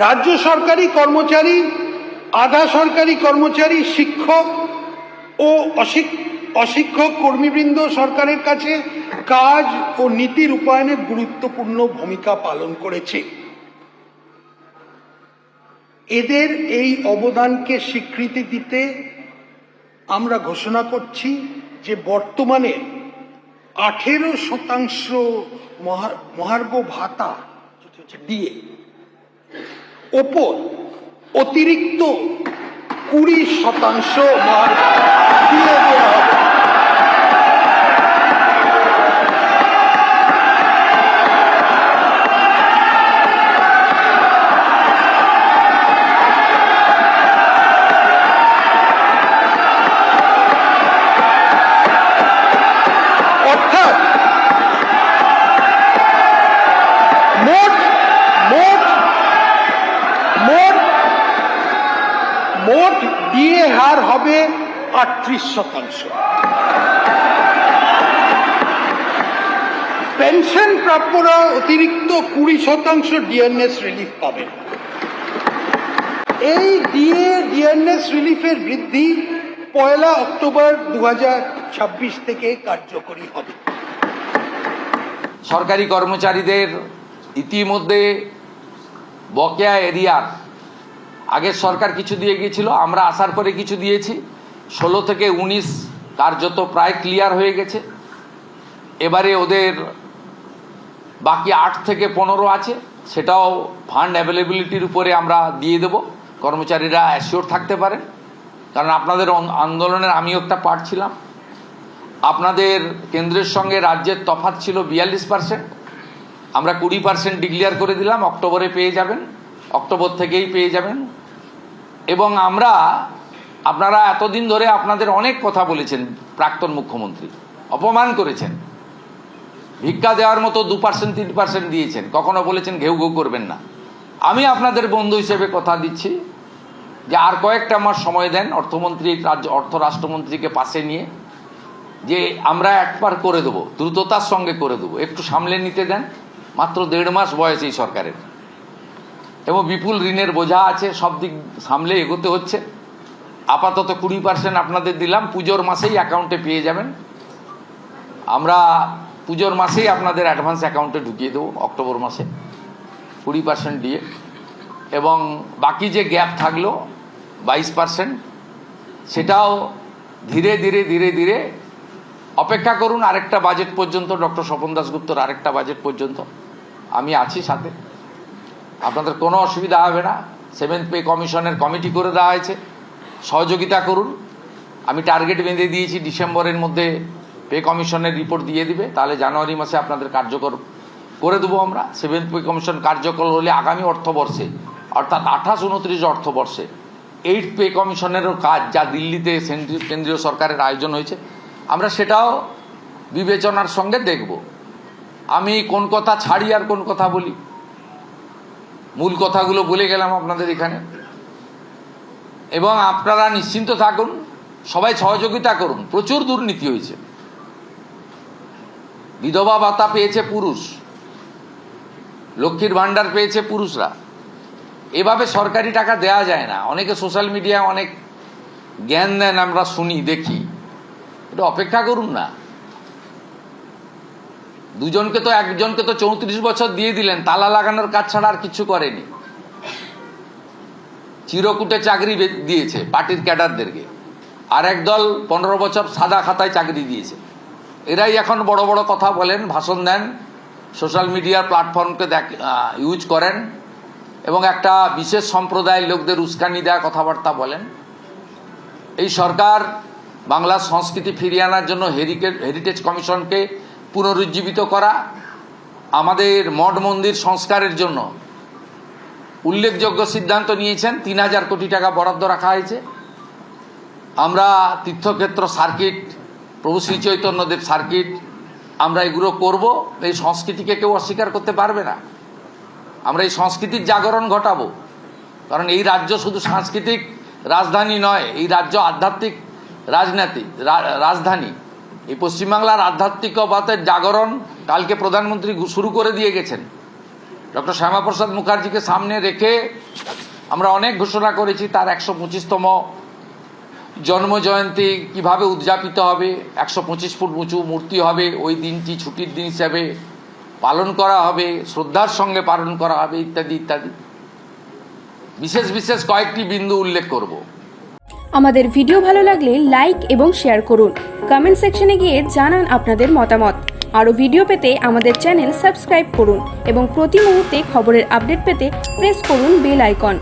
রাজ্য সরকারি কর্মচারী, আধা সরকারি কর্মচারী, শিক্ষক ও অশিক্ষক কর্মীবৃন্দ সরকারের কাছে কাজ ও নীতি রূপায়ণে গুরুত্বপূর্ণ ভূমিকা পালন করেছে। এদের এই অবদানকে স্বীকৃতি দিতে আমরা ঘোষণা করছি যে বর্তমানে 18% মহার্ঘ ভাতা দিয়ে ওপর অতিরিক্ত 20% মহার্ঘ দিয়ে দেওয়া হবে। অর্থাৎ মোট ডিএ হার হবে 38%। পেনশন প্রাপ্যরা অতিরিক্ত 20% ডিএনএস রিলিফ পাবেন। এই ডিএনএস রিলিফের বৃদ্ধি 1 অক্টোবর 2026 থেকে কার্যকরী হবে। সরকারি কর্মচারীদের ইতিমধ্যে বকেয়া এরিয়ার আগের সরকার কিছু দিয়ে গিয়েছিল, আমরা আসার পরে কিছু দিয়েছি। 16 থেকে 19 কার্যত প্রায় ক্লিয়ার হয়ে গেছে। এবারে ওদের বাকি 8 থেকে 15 আছে, সেটাও ফান্ড অ্যাভেলেবিলিটির উপরে আমরা দিয়ে দেব। কর্মচারীরা অ্যাসিওর থাকতে পারেন, কারণ আপনাদের আন্দোলনের আমিও একটা পার্ট ছিলাম। আপনাদের কেন্দ্রের সঙ্গে রাজ্যের তফাৎ ছিল 42%, আমরা 20% ডিক্লেয়ার করে দিলাম। অক্টোবরে পেয়ে যাবেন, অক্টোবর থেকেই পেয়ে যাবেন। এবং আপনারা এতদিন ধরে আপনাদের অনেক কথা বলেছেন, প্রাক্তন মুখ্যমন্ত্রী অপমান করেছেন, ভিক্ষা দেওয়ার মতো 2% 3% দিয়েছেন, কখনো বলেছেন ঘেউ ঘেউ করবেন না। আমি আপনাদের বন্ধু হিসেবে কথা দিচ্ছি যে আর কয়েকটা মাস সময় দেন, অর্থমন্ত্রী অর্থ রাষ্ট্রমন্ত্রীকে পাশে নিয়ে, যে আমরা একবার করে দেবো, দ্রুততার সঙ্গে করে দেবো, একটু সামলে নিতে দেন। মাত্র 1.5 মাস বয়স এই সরকারের, এবং বিপুল ঋণের বোঝা আছে, সব দিক সামলে এগোতে হচ্ছে। আপাতত 20% আপনাদের দিলাম, পুজোর মাসেই অ্যাকাউন্টে পেয়ে যাবেন। আমরা পুজোর মাসেই আপনাদের অ্যাডভান্স অ্যাকাউন্টে ঢুকিয়ে দেবো, অক্টোবর মাসে 20% দিয়ে। এবং বাকি যে গ্যাপ থাকলো 22%, সেটাও ধীরে ধীরে ধীরে ধীরে অপেক্ষা করুন আরেকটা বাজেট পর্যন্ত, ডক্টর স্বপন দাশগুপ্তর আরেকটা বাজেট পর্যন্ত আমি আছি সাথে, আপনাদের কোনো অসুবিধা হবে না। 7th পে কমিশনের কমিটি করে দেওয়া হয়েছে, সহযোগিতা করুন। আমি টার্গেট বেঁধে দিয়েছি, ডিসেম্বরের মধ্যে পে কমিশনের রিপোর্ট দিয়ে দিবে, তাহলে জানুয়ারি মাসে আপনাদের কার্যকর করে দেবো আমরা। 7th পে কমিশন কার্যকর হলে আগামী অর্থবর্ষে, অর্থাৎ 28-29 অর্থবর্ষে 8th পে কমিশনেরও কাজ, যা দিল্লিতে কেন্দ্রীয় সরকারের আয়োজন হয়েছে, আমরা সেটাও বিবেচনার সঙ্গে দেখব। আমি কোন কথা ছাড়ি আর কোন কথা বলি, মূল কথাগুলো বলে গেলাম আপনাদের এখানে। এবং আপনারা নিশ্চিন্ত থাকুন, সবাই সহযোগিতা করুন। প্রচুর দুর্নীতি হয়েছে। বিধবা ভাতা পেয়েছে পুরুষ, লক্ষ্মীর ভান্ডার পেয়েছে পুরুষরা। এভাবে সরকারি টাকা দেয়া যায় না। অনেকে সোশ্যাল মিডিয়ায় অনেক জ্ঞান দেন, আমরা শুনি দেখি, এটা অপেক্ষা করুন না। একজনকে তো 34 বছর দিয়ে দিলেন, তালা লাগানোর কাজ ছাড়া আর কিছু করেনি। চিরকুটে চাকরি দিয়েছে পার্টির ক্যাডারদেরকে, আর একদল 15 বছর সাদা খাতায় চাকরি দিয়েছে। এরাই এখন বড় বড় কথা বলেন, ভাষণ দেন, সোশ্যাল মিডিয়ার প্ল্যাটফর্মকে ইউজ করেন, এবং একটা বিশেষ সম্প্রদায়ের লোকদের উস্কানি দেওয়া কথাবার্তা বলেন। এই সরকার বাংলার সংস্কৃতি ফিরিয়ে আনার জন্য হেরিটেজ কমিশনকে পুনরুজ্জীবিত করা, আমাদের মঠ মন্দির সংস্কারের জন্য উল্লেখযোগ্য সিদ্ধান্ত নিয়েছেন। 3000 কোটি টাকা বরাদ্দ রাখা হয়েছে। আমরা তীর্থক্ষেত্র সার্কিট, প্রভু শ্রী চৈতন্যদেব সার্কিট, আমরা এগুলো করব। এই সংস্কৃতিকে কেউ অস্বীকার করতে পারবে না। আমরা এই সংস্কৃতির জাগরণ ঘটাবো, কারণ এই রাজ্য শুধু সাংস্কৃতিক রাজধানী নয়, এই রাজ্য আধ্যাত্মিক রাজধানী। এই পশ্চিমবাংলার আধ্যাত্মিকতার জাগরণ কালকে প্রধানমন্ত্রী শুরু করে দিয়ে গেছেন। ডক্টর শ্যামাপ্রসাদ মুখার্জিকে সামনে রেখে আমরা অনেক ঘোষণা করেছি, তার 125তম জন্মজয়ন্তী কিভাবে উদযাপিত হবে, 125 ফুট উঁচু মূর্তি হবে, ওই দিনটি ছুটির দিন হিসাবে পালন করা হবে, শ্রদ্ধার সঙ্গে পালন করা হবে, ইত্যাদি ইত্যাদি বিশেষ বিশেষ কয়েকটি বিন্দু উল্লেখ করব। আমাদের ভিডিও ভালো লাগলে লাইক এবং শেয়ার করুন। কমেন্ট সেকশনে গিয়ে জানান আপনাদের মতামত। আরও ভিডিও পেতে আমাদের চ্যানেল সাবস্ক্রাইব করুন এবং প্রতি মুহূর্তে খবরের আপডেট পেতে প্রেস করুন বেল আইকন।